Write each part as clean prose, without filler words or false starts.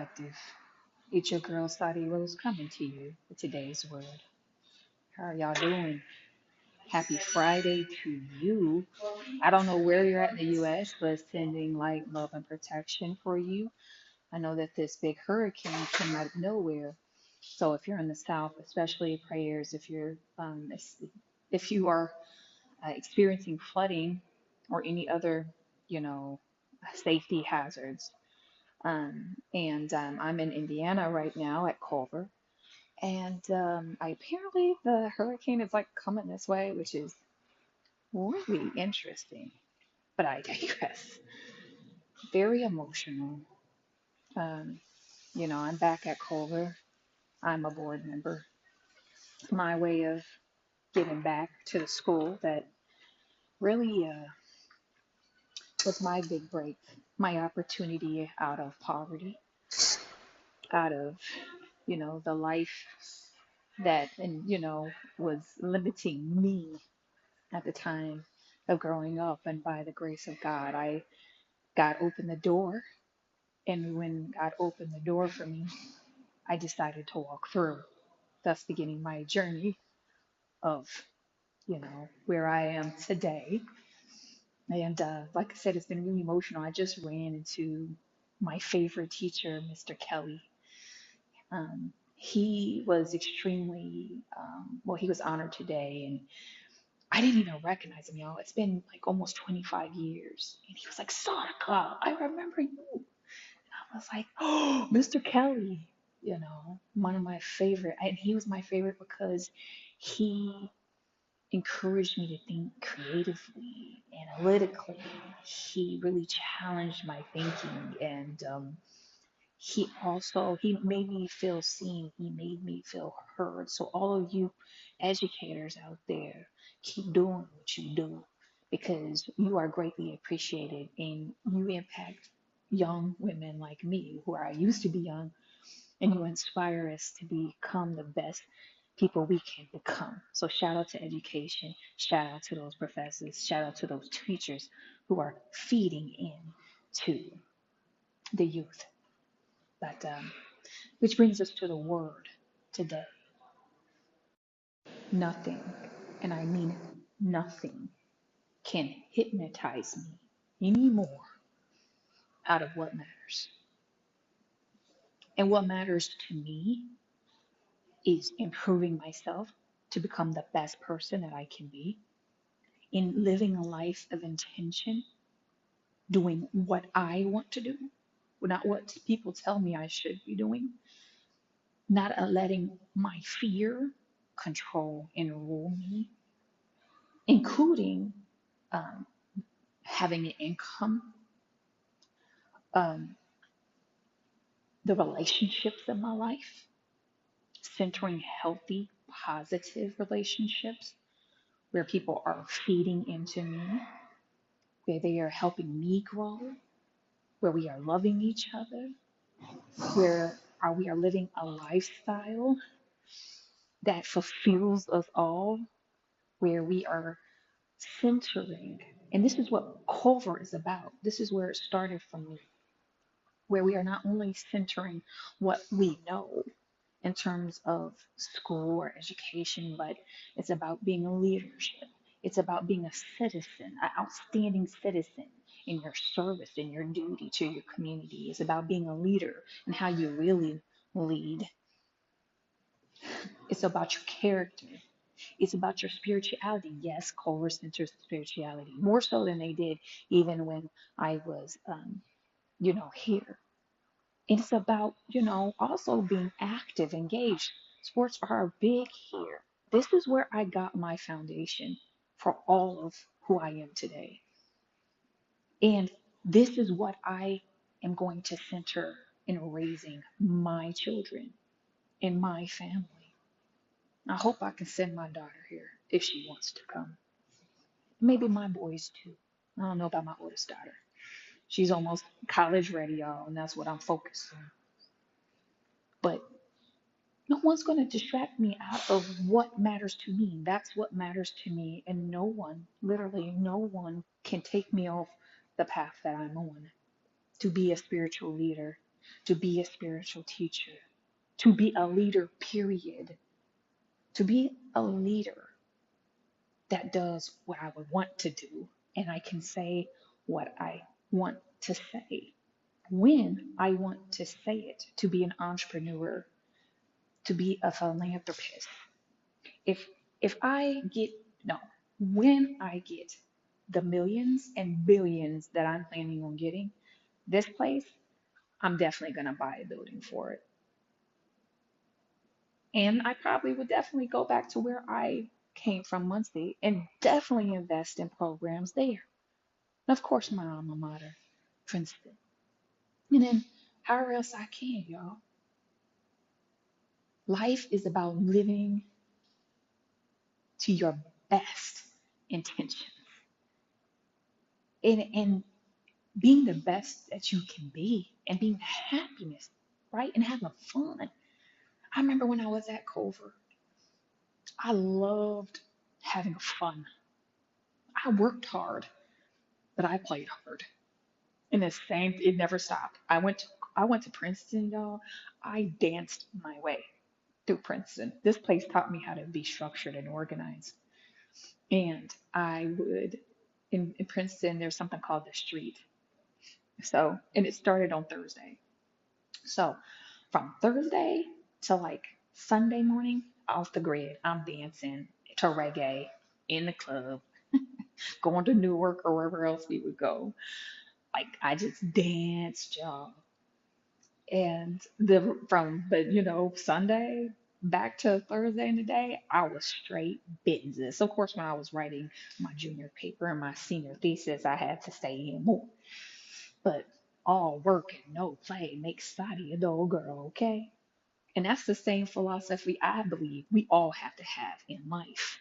Collective. It's your girl, Saudi Rose, coming to you with today's word. How are y'all doing? Happy Friday to you. I don't know where you're at in the U.S., but sending light, love, and protection for you. I know that this big hurricane came out of nowhere. So if you're in the South, especially prayers, if you are experiencing flooding or any other, you know, safety hazards. And I'm in Indiana right now at Culver. And apparently the hurricane is like coming this way, which is really interesting. But I digress. Very emotional. Um, I'm back at Culver. I'm a board member. It's my way of giving back to the school that really was my big break, my opportunity out of poverty, out of, the life that, was limiting me at the time of growing up. And by the grace of God, God opened the door. And when God opened the door for me, I decided to walk through, thus beginning my journey of, where I am today. And like I said, it's been really emotional. I just ran into my favorite teacher, Mr. Kelly. He was extremely, well, he was honored today, and I didn't even recognize him, y'all. It's been like almost 25 years. And he was like, Sonica, I remember you. I was like, oh, Mr. Kelly, one of my favorite. And he was my favorite because he encouraged me to think creatively, analytically. He really challenged my thinking. And he made me feel seen. He made me feel heard. So all of you educators out there, keep doing what you do because you are greatly appreciated and you impact young women like me who are used to be young, and you inspire us to become the best people we can become. So shout out to education, shout out to those professors, shout out to those teachers who are feeding in to the youth. But which brings us to the word today. Nothing, and I mean nothing, can hypnotize me anymore out of what matters. And what matters to me is improving myself to become the best person that I can be, in living a life of intention, doing what I want to do, not what people tell me I should be doing, not letting my fear control and rule me, including um, having an income, um, the relationships in my life, centering healthy, positive relationships where people are feeding into me, where they are helping me grow, where we are loving each other, where we are living a lifestyle that fulfills us all, where we are centering. And this is what Culver is about. This is where it started for me, where we are not only centering what we know in terms of school or education, but it's about being a leadership. It's about being a citizen, an outstanding citizen in your service, in your duty to your community. It's about being a leader and how you really lead. It's about your character. It's about your spirituality. Yes, Culver centers spirituality more so than they did even when I was, here. It's about, also being active, engaged. Sports are big here. This is where I got my foundation for all of who I am today. And this is what I am going to center in raising my children and my family. I hope I can send my daughter here if she wants to come. Maybe my boys too. I don't know about my oldest daughter. She's almost college ready, y'all, and that's what I'm focused on. But no one's going to distract me out of what matters to me. That's what matters to me. And no one, literally, no one can take me off the path that I'm on to be a spiritual leader, to be a spiritual teacher, to be a leader, period. To be a leader that does what I would want to do, and I can say what I want to say when I want to say it, to be an entrepreneur, to be a philanthropist. If if I get no, when I get the millions and billions that I'm planning on getting, this place, I'm definitely gonna buy a building for it. And I probably would definitely go back to where I came from, Muncie, and definitely invest in programs there. And of course, my alma mater, Princeton. And then, however else I can, y'all. Life is about living to your best intention and being the best that you can be and being the happiness, right? And having fun. I remember when I was at Culver, I loved having fun. I worked hard, but I played hard. And the same, it never stopped. I went to Princeton, y'all. I danced my way through Princeton. This place taught me how to be structured and organized. And I would in Princeton, there's something called the street. So, and it started on Thursday. So, from Thursday to like Sunday morning, off the grid, I'm dancing to reggae in the club, going to Newark or wherever else we would go. Like I just danced, y'all. And but Sunday back to Thursday in the day, I was straight business. Of course, when I was writing my junior paper and my senior thesis, I had to stay in more. But all work and no play makes Sadie a dull girl, okay? And that's the same philosophy I believe we all have to have in life.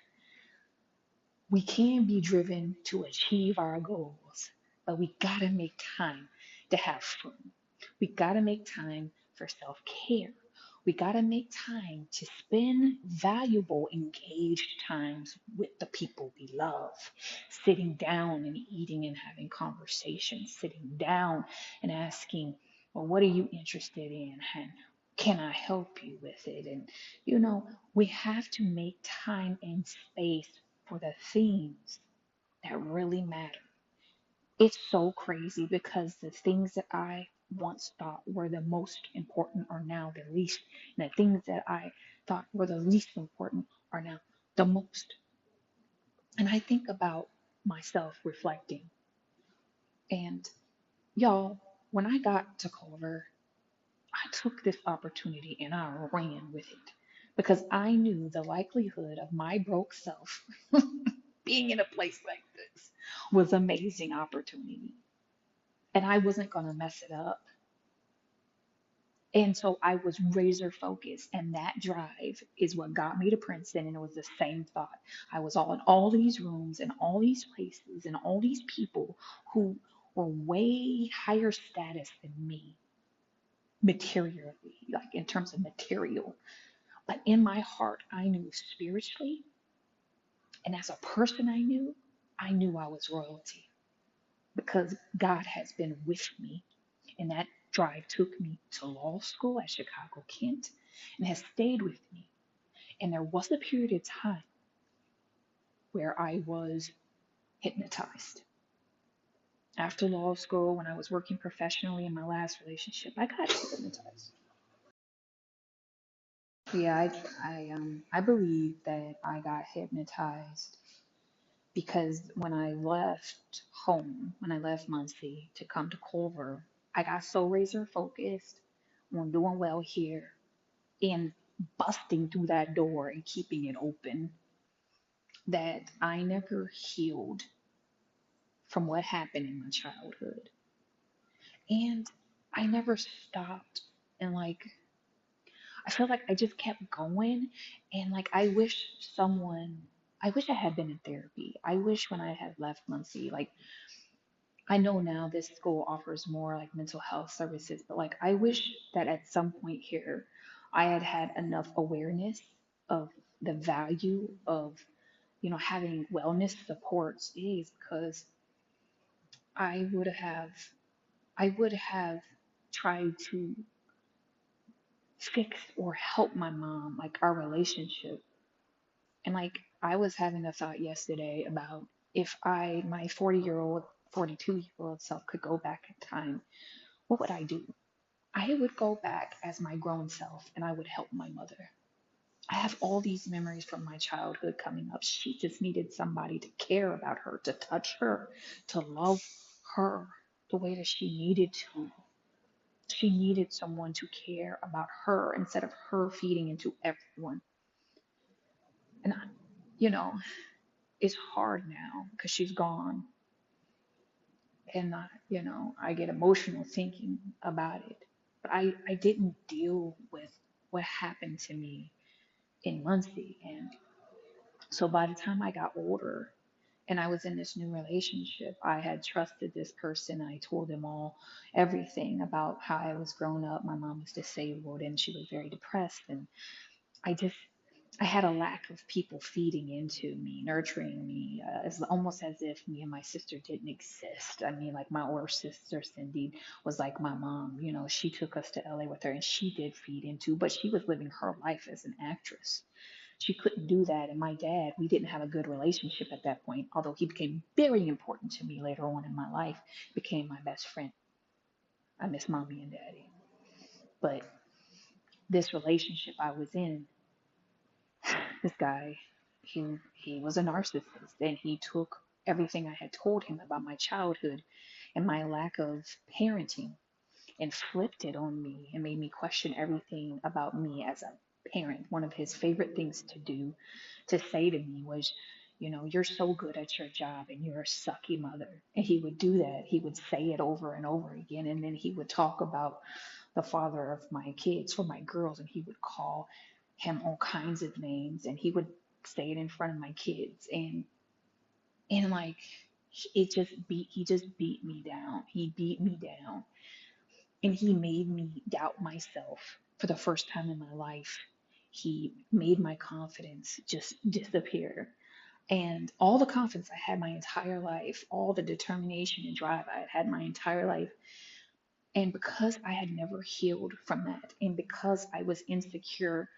We can be driven to achieve our goals, but we gotta make time to have fun. We gotta make time for self care. We gotta make time to spend valuable, engaged times with the people we love, sitting down and eating and having conversations, sitting down and asking, well, what are you interested in? And can I help you with it? And, we have to make time and space for the things that really matter. It's so crazy because the things that I once thought were the most important are now the least, and the things that I thought were the least important are now the most. And I think about myself reflecting, and y'all, when I got to Culver, I took this opportunity and I ran with it because I knew the likelihood of my broke self being in a place like this was amazing opportunity. And I wasn't going to mess it up. And so I was razor focused, and that drive is what got me to Princeton. And it was the same thought. I was all in all these rooms and all these places and all these people who were way higher status than me materially, like in terms of material. But in my heart, I knew spiritually, and as a person, I knew I was royalty because God has been with me. And that drive took me to law school at Chicago Kent and has stayed with me. And there was a period of time where I was hypnotized. After law school, when I was working professionally in my last relationship, I got hypnotized. Yeah, I believe that I got hypnotized because when I left home, when I left Muncie to come to Culver, I got so razor focused on doing well here and busting through that door and keeping it open that I never healed from what happened in my childhood. And I never stopped. And like, I feel like I just kept going. And like, I wish I had been in therapy. I wish when I had left Muncie, like, I know now this school offers more like mental health services, but like, I wish that at some point here, I had had enough awareness of the value of having wellness supports is because I would have I would have try to fix or help my mom, like our relationship. And like I was having a thought yesterday about if my 40-year-old, 42-year-old self could go back in time, what would I do? I would go back as my grown self and I would help my mother. I have all these memories from my childhood coming up. She just needed somebody to care about her, to touch her, to love her the way that she needed to. She needed someone to care about her instead of her feeding into everyone. And, you know, it's hard now because she's gone. And, I get emotional thinking about it. But I didn't deal with what happened to me in Muncie. And so by the time I got older, and I was in this new relationship, I had trusted this person. I told him everything about how I was growing up. My mom was disabled and she was very depressed. And I just, I had a lack of people feeding into me, nurturing me, it's almost as if me and my sister didn't exist. I mean, like my older sister, Cindy, was like my mom. She took us to LA with her and she did feed into, but she was living her life as an actress. She couldn't do that. And my dad, we didn't have a good relationship at that point, although he became very important to me later on in my life, became my best friend. I miss mommy and daddy. But this relationship I was in, this guy, he was a narcissist and he took everything I had told him about my childhood and my lack of parenting and flipped it on me and made me question everything about me as a parent. One of his favorite things to do, to say to me was, you're so good at your job and you're a sucky mother. And he would do that. He would say it over and over again. And then he would talk about the father of my kids, for my girls, and he would call him all kinds of names and he would say it in front of my kids. And like, he just beat me down. He beat me down and he made me doubt myself for the first time in my life. He made my confidence just disappear. And all the confidence I had my entire life, all the determination and drive I had had my entire life. And because I had never healed from that, and because I was insecure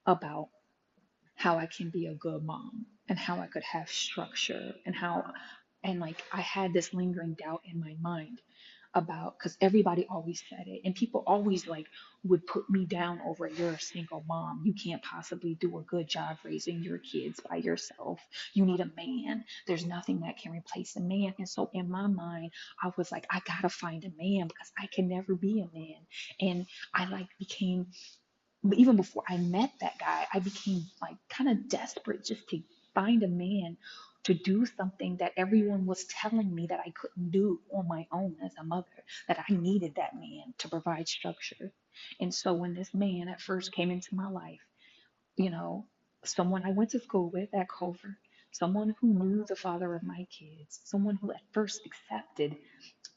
about how I can be a good mom and how I could have structure and like I had this lingering doubt in my mind about, because everybody always said it and people always like would put me down over, you're a single mom, you can't possibly do a good job raising your kids by yourself, you need a man, there's nothing that can replace a man. And so in my mind I was like, I gotta find a man because I can never be a man. And I like became, but even before I met that guy, I became like kind of desperate just to find a man to do something that everyone was telling me that I couldn't do on my own as a mother, that I needed that man to provide structure. And so when this man at first came into my life, you know, someone I went to school with at Culver, someone who knew the father of my kids, someone who at first accepted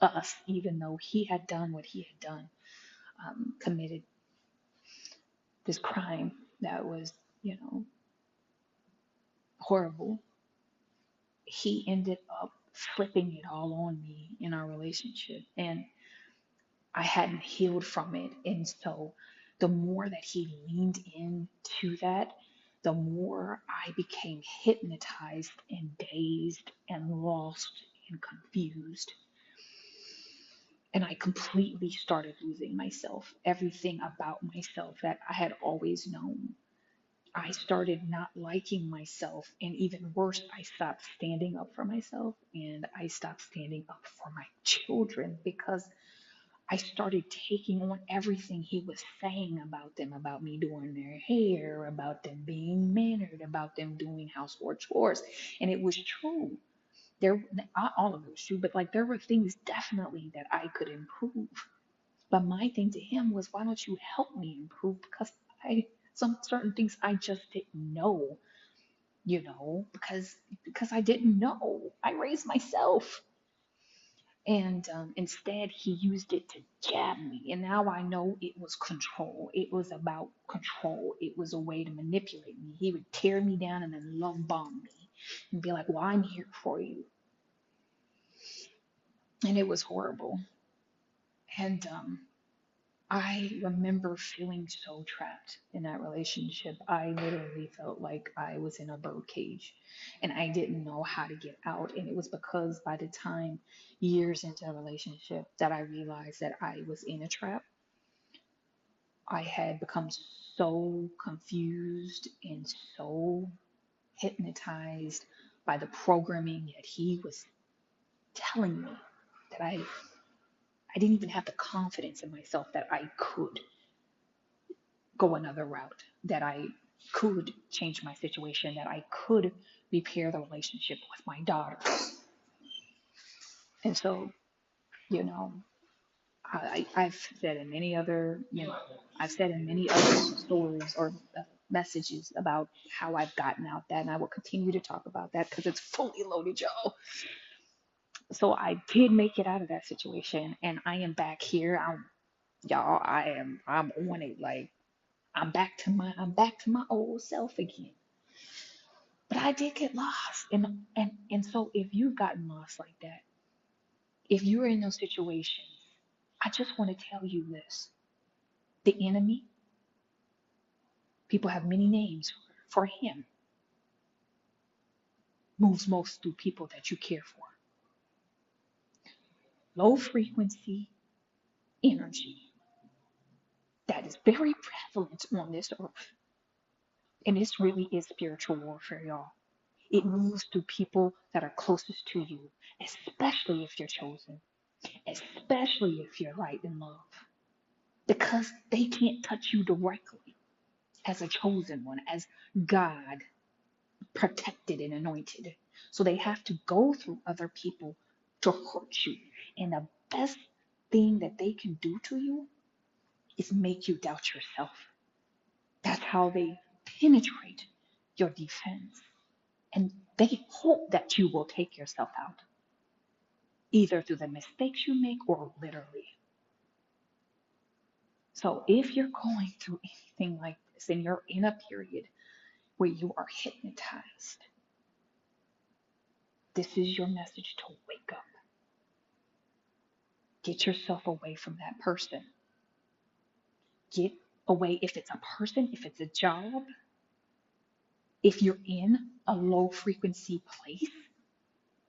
us, even though he had done what he had done, committed this crime that was, you know, horrible. He ended up flipping it all on me in our relationship. And I hadn't healed from it. And so the more that he leaned into that, the more I became hypnotized and dazed and lost and confused. And I completely started losing myself, everything about myself that I had always known. I started not liking myself, and even worse, I stopped standing up for myself and I stopped standing up for my children because I started taking on everything he was saying about them, about me doing their hair, about them being mannered, about them doing household chores. And it was true. There, not all of it was true, but like there were things definitely that I could improve. But my thing to him was, why don't you help me improve? Because some certain things I just didn't know, because I didn't know. I raised myself. And instead, he used it to jab me. And now I know it was control. It was about control. It was a way to manipulate me. He would tear me down and then love bomb me and be like, well, I'm here for you. And it was horrible. And I remember feeling so trapped in that relationship. I literally felt like I was in a bird cage and I didn't know how to get out. And it was because by the time years into a relationship that I realized that I was in a trap, I had become so confused and so hypnotized by the programming that he was telling me that I didn't even have the confidence in myself that I could go another route, that I could change my situation, that I could repair the relationship with my daughter. And so, you know, I've said in many other, I've said in many other stories or messages about how I've gotten out that, and I will continue to talk about that because it's fully loaded, y'all. So I did make it out of that situation, and I am back here. Y'all, I'm on it. Like I'm back to my old self again. But I did get lost. And so if you've gotten lost like that, if you're in those situations, I just want to tell you this. The enemy, people have many names for him, moves most through people that you care for. Low frequency energy that is very prevalent on this earth. And this really is spiritual warfare, y'all. It moves through people that are closest to you, especially if you're chosen, especially if you're right in love, because they can't touch you directly as a chosen one, as God protected and anointed. So they have to go through other people to hurt you. And the best thing that they can do to you is make you doubt yourself. That's how they penetrate your defense. And they hope that you will take yourself out, either through the mistakes you make or literally. So if you're going through anything like this and you're in a period where you are hypnotized, this is your message to wake up. Get yourself away from that person. Get away, if it's a person, if it's a job, if you're in a low frequency place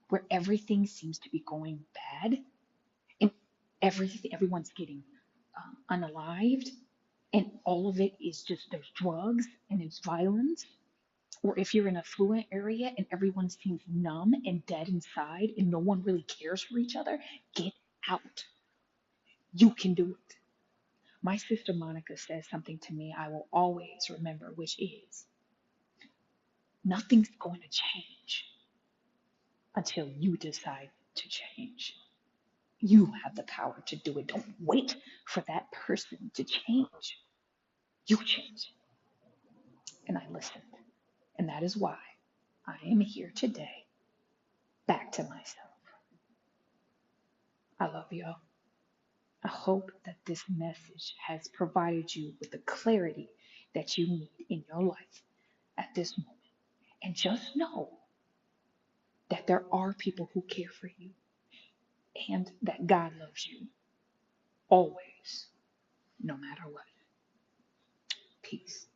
where everything seems to be going bad and everyone's getting unalived and all of it is just there's drugs and it's violence, or if you're in a fluent area and everyone seems numb and dead inside and no one really cares for each other, get out. You can do it. My sister Monica says something to me I will always remember, which is nothing's going to change until you decide to change. You have the power to do it. Don't wait for that person to change. You change. And I listened. And that is why I am here today, back to myself. I love y'all. I hope that this message has provided you with the clarity that you need in your life at this moment. And just know that there are people who care for you and that God loves you always, no matter what. Peace.